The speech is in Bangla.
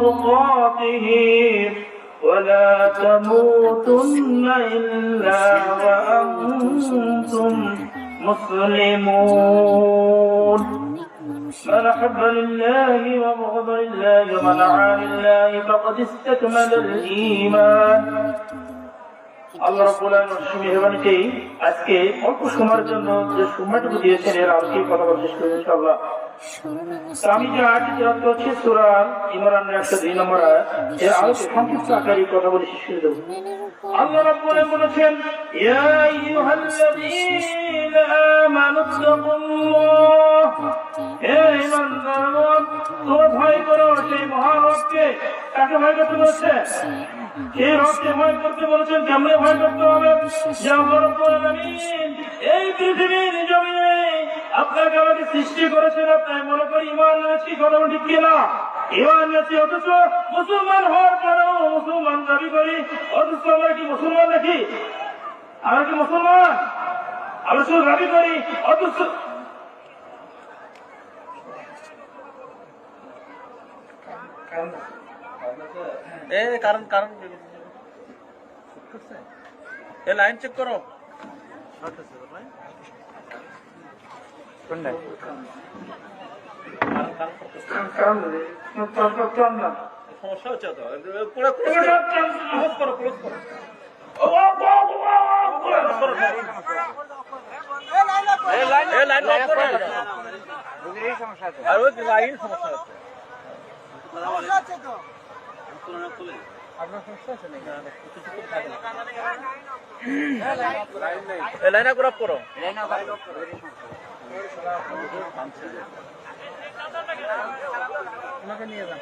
تقاته ولا تموتن إلا وأنتم مسلمون من أحب لله وبغض لله ومن عاد لله فقد استكمل الإيمان আল্লাহ রাব্বুল আলামিন মেহেরবানিতে আজকে অল্প সময়ের জন্য যে সময়টুকু দিয়েছেন এর আলোকে কথা বলতে চেষ্টা করব ইনশাআল্লাহ। আমি যে আয়াতটি তেলাওয়াত করছি সূরা ইমরানের 102 নম্বর আয়াত, এর আলোকে সংক্ষিপ্ত আকারে কথা বলে শেষ করে দেব। আল্লাহ রাব্বুল আলামিন বলেছেন, ইয়া আইয়ুহাল্লাযীনা আমানুত্তাকুল্লাহ, হে ঈমানদারগণ তোমরা ভয় করো সেই মহান রবকে। কাকে ভয় করতে বলেছে? সেই রবকে ভয় করতে বলেছেন। কেমনে ভয় করতে হবে? যে আল্লাহ রাব্বুল আলামিন এই পৃথিবীর জমিনে আপনাকে আমাকে সৃষ্টি করেছেন, আপনার মনে করি ঈমান এনেছি, কথা ঠিক কিনা? ঈমান এনেছি অথচ মুসলমান হওয়ার পরেও মুসলমান দাবি করি, অথচ আমরা কি মুসলমান নাকি? আমরা কি মুসলমান? আমরা শুধু দাবি করি অথচ কারণ লাইন চেক করো। সমস্যা হচ্ছে তো লাইন সমস্যা হচ্ছে লাইন আপ করো। ওনাকে নিয়ে যান।